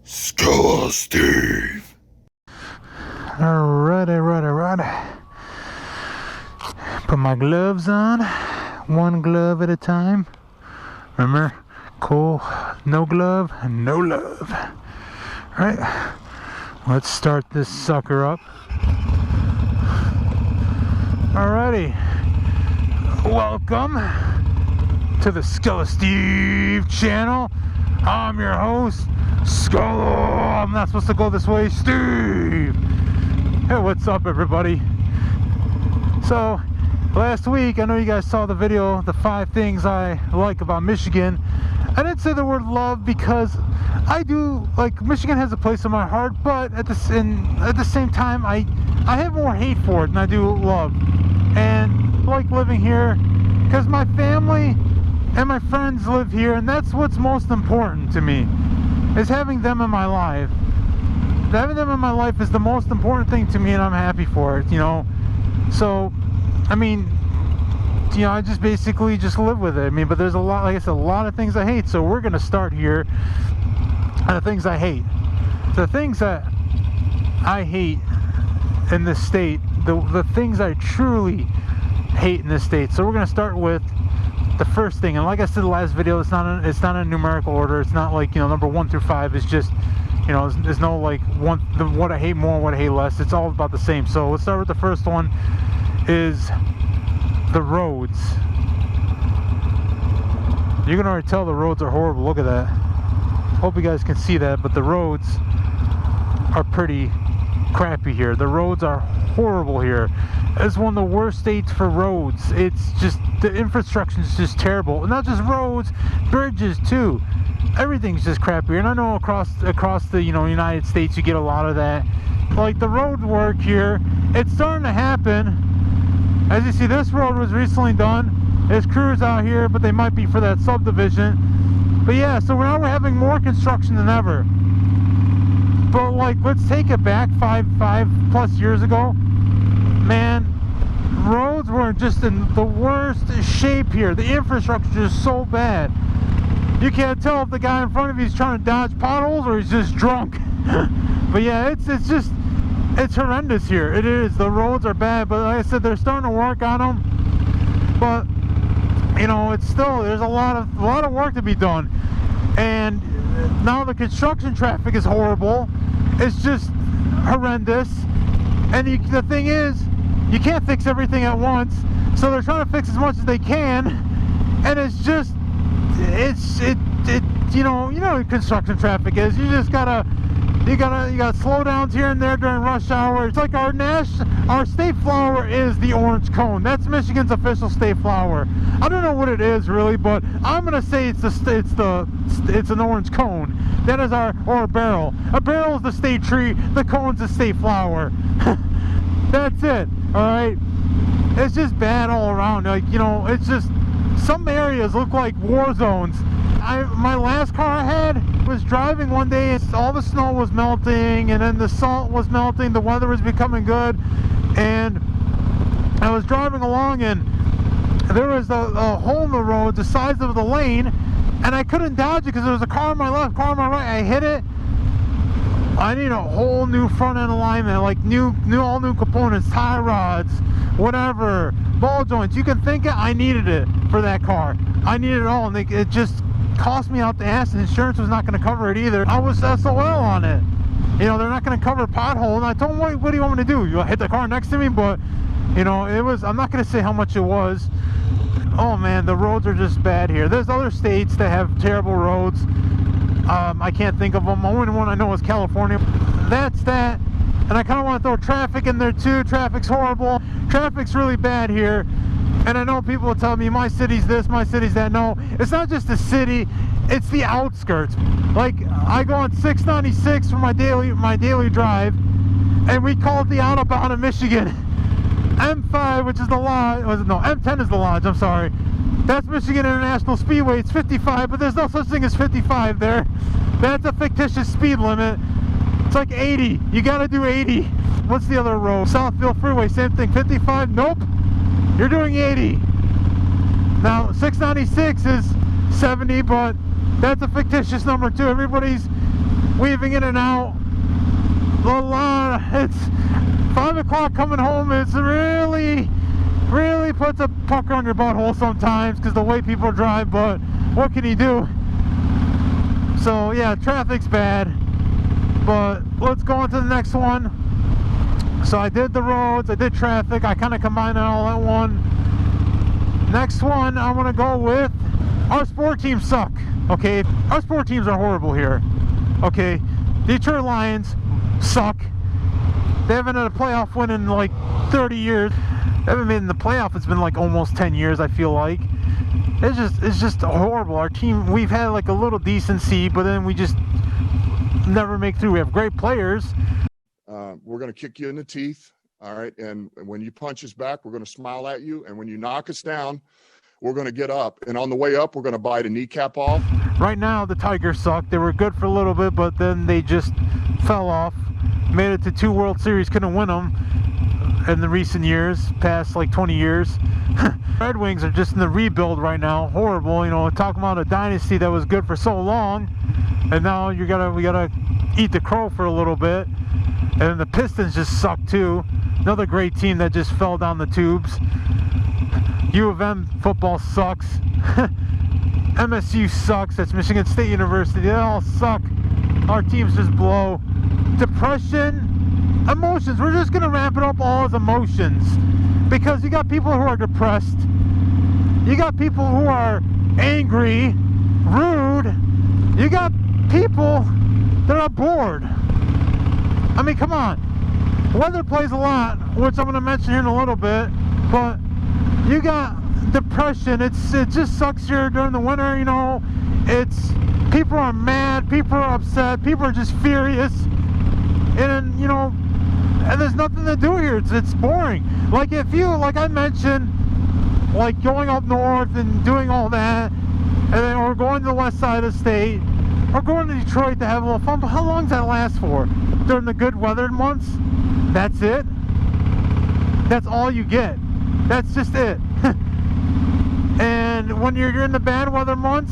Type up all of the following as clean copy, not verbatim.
SkeleSteve. Alright. Put my gloves on, one glove at a time. Remember, cool, no glove, no love. Alright, let's start this sucker up. Alrighty, welcome to the SkeleSteve channel. I'm your host, I'm not supposed to go this way, Steve. Hey, what's up, everybody? So, last week, I know you guys saw the video, the 5 things I like about Michigan. I didn't say the word love because I do, like, Michigan has a place in my heart, but at the same time, I have more hate for it than I do love. And like living here, because my family and my friends live here, and that's what's most important to me, is having them in my life. Having them in my life is the most important thing to me, and I'm happy for it, you know. So, I mean, you know, I just basically just live with it. I mean, but there's a lot, like I said, a lot of things I hate. So we're gonna start here on the things I hate. The things that I hate in this state, the things I truly hate in this state. So we're gonna start with the first thing, and like I said in the last video, it's not in numerical order. It's not like, you know, number 1 through 5 is just, you know, there's no like what I hate more, what I hate less. It's all about the same. So let's start with the first one, is the roads. You can already tell the roads are horrible. Look at that. Hope you guys can see that, but the roads are pretty crappy here. The roads are horrible here. It's one of the worst states for roads. It's just, the infrastructure is just terrible. And not just roads, bridges too. Everything's just crappy. And I know across the, you know, United States you get a lot of that. Like the road work here, it's starting to happen. As you see, this road was recently done. There's crews out here, but they might be for that subdivision. But yeah, so now we're having more construction than ever. But like, let's take it back five plus years ago. Man, roads were just in the worst shape here. The infrastructure is so bad. You can't tell if the guy in front of you is trying to dodge potholes or he's just drunk. But yeah, it's horrendous here. It is. The roads are bad, but like I said, they're starting to work on them. But you know, it's still, there's a lot of work to be done. And now the construction traffic is horrible. It's just horrendous. And the thing is, you can't fix everything at once, so they're trying to fix as much as they can. And it's just, you know what construction traffic is. You just gotta slowdowns here and there during rush hour. It's like our state flower is the orange cone. That's Michigan's official state flower. I don't know what it is really, but I'm gonna say it's an orange cone. That is or a barrel. A barrel is the state tree. The cone's the state flower. That's it. All right. It's just bad all around. Like, you know, it's just, some areas look like war zones. My last car I had was driving one day, and all the snow was melting, and then the salt was melting, the weather was becoming good, and I was driving along, and there was a hole in the road the size of the lane, and I couldn't dodge it because there was a car on my left, car on my right. I hit it. I need a whole new front end alignment, like all new components, tie rods, whatever, ball joints. You can think it. I needed it for that car. I needed it all, and it just cost me out the ass, and insurance was not going to cover it either. I was SOL on it. You know, they're not going to cover pothole. And I told them, what do you want me to do? You hit the car next to me? But, you know, it was, I'm not going to say how much it was. Oh man, the roads are just bad here. There's other states that have terrible roads. I can't think of them. The only one I know is California. That's that. And I kind of want to throw traffic in there too. Traffic's horrible. Traffic's really bad here. And I know people will tell me my city's this, my city's that. No, it's not just the city, it's the outskirts. Like, I go on 696 for my daily drive, and we call it the Autobahn of Michigan. M5, which is the lodge, no, M10 is the lodge, I'm sorry. That's Michigan International Speedway. It's 55, but there's no such thing as 55 there. That's a fictitious speed limit. It's like 80. You gotta do 80. What's the other road? Southfield Freeway, same thing. 55, nope. You're doing 80. Now, 696 is 70, but that's a fictitious number too. Everybody's weaving in and out. It's 5 o'clock coming home. It's really puts a pucker on your butthole sometimes because the way people drive, but what can you do? So yeah, traffic's bad, but let's go on to the next one. So I did the roads, I did traffic, I kind of combined it all at one. Next one I want to go with, our sport teams suck. Okay, our sport teams are horrible here. Okay, Detroit Lions suck. They haven't had a playoff win in like 30 years. They haven't been in the playoff, it's been like almost 10 years, I feel like. It's just horrible. Our team, we've had like a little decency, but then we just never make through. We have great players. We're going to kick you in the teeth, all right? And when you punch us back, we're going to smile at you. And when you knock us down, we're going to get up. And on the way up, we're going to bite a kneecap off. Right now, the Tigers suck. They were good for a little bit, but then they just fell off. Made it to 2 World Series, couldn't win them in the recent years, past like 20 years. Red Wings are just in the rebuild right now. Horrible, you know, talking about a dynasty that was good for so long, and now we gotta eat the crow for a little bit. And the Pistons just suck too. Another great team that just fell down the tubes. U of M football sucks. MSU sucks. That's Michigan State University. They all suck. Our teams just blow. Depression, emotions. We're just gonna ramp it up all as emotions, because you got people who are depressed. You got people who are angry, rude. You got people that are bored. I mean, come on. Weather plays a lot, which I'm going to mention here in a little bit, but you got depression. It just sucks here during the winter, you know. People are mad, people are upset, people are just furious, and you know, and there's nothing to do here. It's boring. Like like I mentioned, like going up north and doing all that, and then or going to the west side of the state, or going to Detroit to have a little fun. But how long does that last for? During the good weathered months? That's it? That's all you get. That's just it. And when you're in the bad weather months,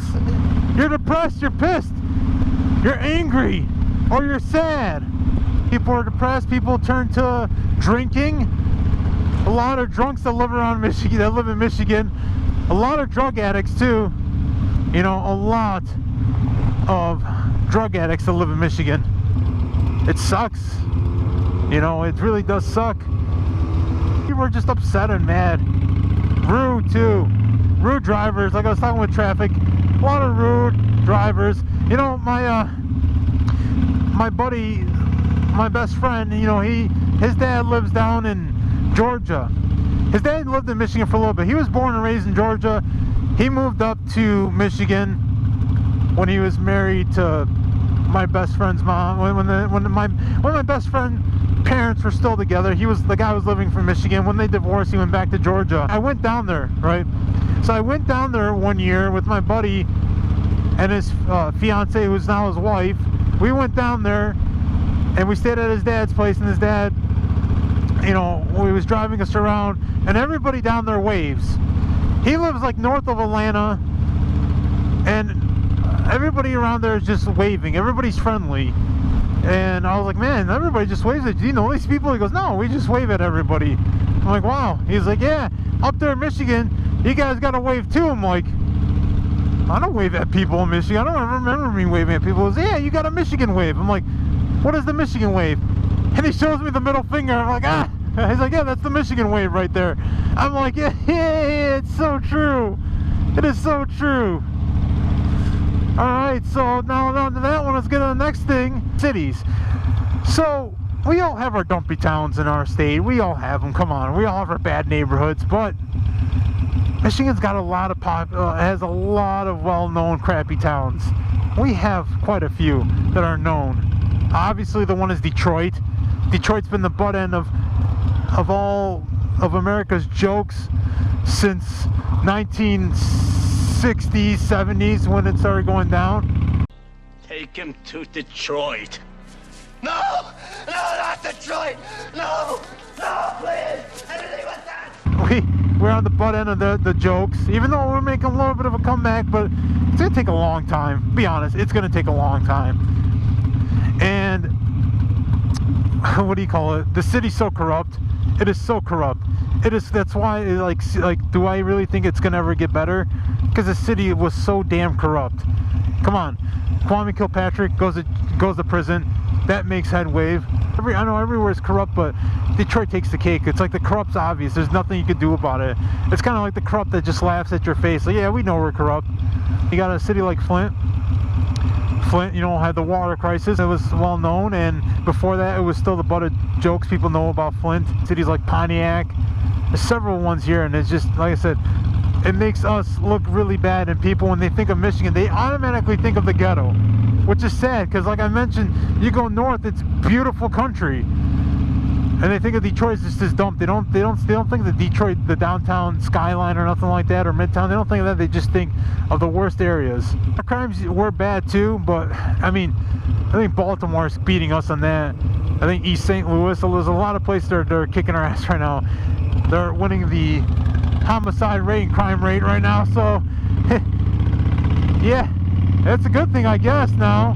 you're depressed, you're pissed, you're angry, or you're sad. People are depressed, people turn to drinking. A lot of drunks that live around Michigan, that live in Michigan. A lot of drug addicts too. You know, a lot of drug addicts that live in Michigan. It sucks. You know, it really does suck. People are just upset and mad. Rude too. Rude drivers. Like I was talking with traffic, a lot of rude drivers. You know, my buddy, my best friend, you know, his dad lives down in Georgia. His dad lived in Michigan for a little bit. He was born and raised in Georgia. He moved up to Michigan when he was married to my best friend's mom. When my best friend's parents were still together, the guy was living from Michigan. When they divorced, he went back to Georgia. I went down there, right? So I went down there one year with my buddy and his fiance, who's now his wife. We went down there and we stayed at his dad's place, and his dad, you know, he was driving us around, and everybody down there waves. He lives like north of Atlanta, and everybody around there is just waving. Everybody's friendly. And I was like, man, everybody just waves at you. Do you know these people? He goes, no, we just wave at everybody. I'm like, wow. He's like, yeah, up there in Michigan, you guys got to wave too. I'm like, I don't wave at people in Michigan. I don't remember me waving at people. He goes, yeah, you got a Michigan wave. I'm like, what is the Michigan wave? And he shows me the middle finger. I'm like, ah. He's like, yeah, that's the Michigan wave right there. I'm like, yeah, it's so true. It is so true. Alright, so now on to that one, let's get to the next thing. Cities. So, we all have our dumpy towns in our state. We all have them, come on. We all have our bad neighborhoods, but Michigan's got a lot of has a lot of well-known crappy towns. We have quite a few that are known. Obviously, the one is Detroit. Detroit's been the butt end of all of America's jokes since 1960s, 70s, when it started going down. Take him to Detroit. No! No, not Detroit! No! No, please! Anything but that! We're on the butt end of the jokes, even though we're making a little bit of a comeback, but it's going to take a long time. Be honest, it's going to take a long time. what do you call it? The city's so corrupt. It is so corrupt. It is. That's why, like, do I really think it's gonna ever get better? Because the city was so damn corrupt. Come on, Kwame Kilpatrick goes to prison. That makes head wave. I know everywhere is corrupt, but Detroit takes the cake. It's like the corrupt's obvious. There's nothing you can do about it. It's kind of like the corrupt that just laughs at your face. Like, yeah, we know we're corrupt. You got a city like Flint. Flint, you know, had the water crisis. It was well known, and before that, it was still the butt of jokes people know about Flint. Cities like Pontiac. There's several ones here, and it's just, like I said, it makes us look really bad, and people, when they think of Michigan, they automatically think of the ghetto, which is sad, because like I mentioned, you go north, it's beautiful country, and they think of Detroit as just this dump. They don't think of Detroit, the downtown skyline or nothing like that, or Midtown. They don't think of that. They just think of the worst areas. Our crimes were bad too, but I mean, I think Baltimore's beating us on that. I think East St. Louis, so there's a lot of places that are kicking our ass right now. They're winning the homicide rate and crime rate right now, so yeah, that's a good thing, I guess, now.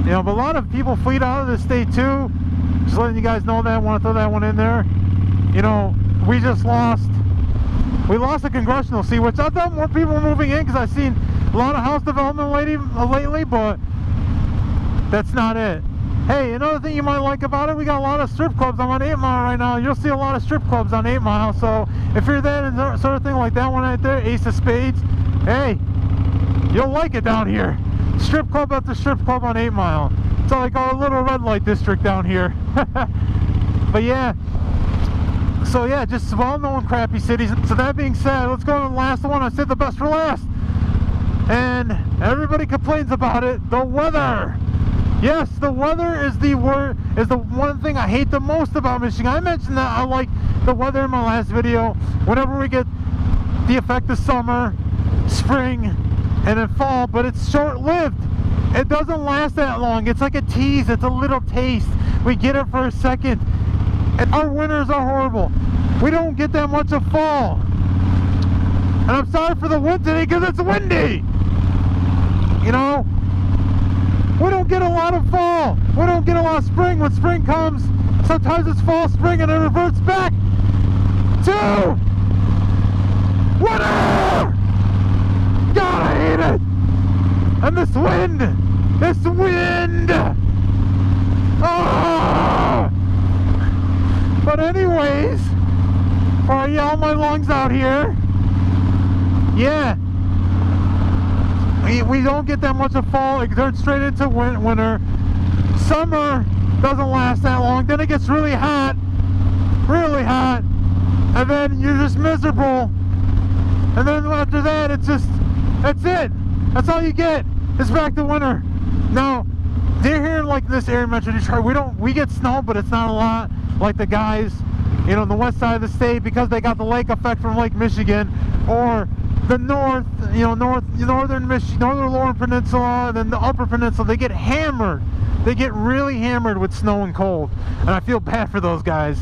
You know, but a lot of people fleed out of the state too. Just letting you guys know that. I want to throw that one in there. You know, we lost a congressional seat, which I thought more people were moving in, because I've seen a lot of house development lately, but that's not it. Hey, another thing you might like about it, we got a lot of strip clubs. I'm on 8 Mile right now. You'll see a lot of strip clubs on 8 Mile, so if you're that and sort of thing like that one right there, Ace of Spades, hey, you'll like it down here. Strip club after strip club on 8 Mile. It's like our little red light district down here. But yeah, so yeah, just well-known crappy cities. So that being said, let's go to the last one. I said the best for last, and everybody complains about it. The weather. Yes, the weather is the one thing I hate the most about Michigan. I mentioned that I like the weather in my last video. Whenever we get the effect of summer, spring, and then fall, but it's short-lived. It doesn't last that long. It's like a tease. It's a little taste. We get it for a second. And our winters are horrible. We don't get that much of fall. And I'm sorry for the wind today, because it's windy. You know? We don't get a lot of fall. We don't get a lot of spring. When spring comes, sometimes it's fall, spring, and it reverts back to winter. God, I hate it. And this wind. Oh! But anyways, for all my lungs out here, yeah. We don't get that much of fall. It turns straight into winter. Summer doesn't last that long. Then it gets really hot, and then you're just miserable. And then after that, it's just, that's it. That's all you get. It's back to winter. Now, they're here in like this area, Metro Detroit. We get snow, but it's not a lot. Like the guys, you know, on the west side of the state, because they got the lake effect from Lake Michigan, or the north, you know, northern Michigan, northern Lower Peninsula, and then the upper peninsula, they get hammered. They get really hammered with snow and cold, and I feel bad for those guys.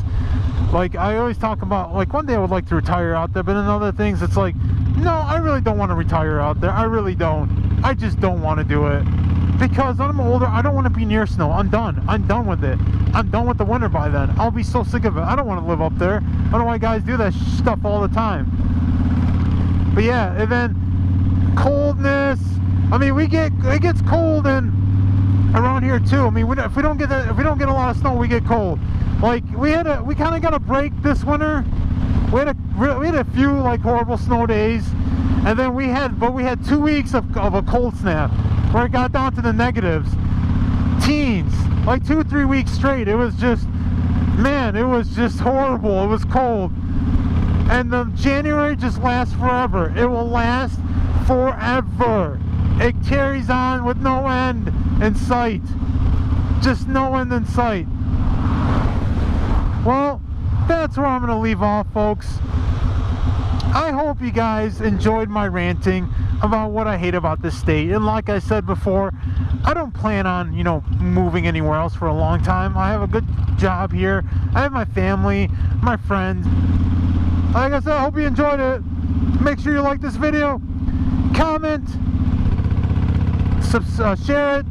Like, I always talk about, like, one day I would like to retire out there, but in other things, it's like, no, I really don't want to retire out there. I really don't. I just don't want to do it. Because when I'm older, I don't want to be near snow. I'm done. I'm done with it. I'm done with the winter by then. I'll be so sick of it. I don't want to live up there. I don't know why guys do that stuff all the time. But yeah, and then coldness. I mean, it gets cold and around here too. I mean, if we don't get a lot of snow, we get cold. Like we kind of got a break this winter. We had a few like horrible snow days, and then we had 2 weeks of a cold snap where it got down to the negatives, teens, like 2-3 weeks straight. It was just, man, it was just horrible. It was cold. And the January just lasts forever. It will last forever. It carries on with no end in sight. Just no end in sight. Well, that's where I'm going to leave off, folks. I hope you guys enjoyed my ranting about what I hate about this state. And like I said before, I don't plan on, you know, moving anywhere else for a long time. I have a good job here. I have my family, my friends. Like I said, I hope you enjoyed it. Make sure you like this video, comment, share it,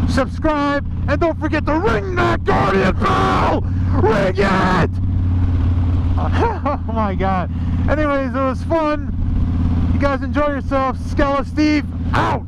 subscribe, and don't forget to ring that Guardian bell! Ring it! Oh my god. Anyways, it was fun. You guys enjoy yourselves. SkeleSteve out!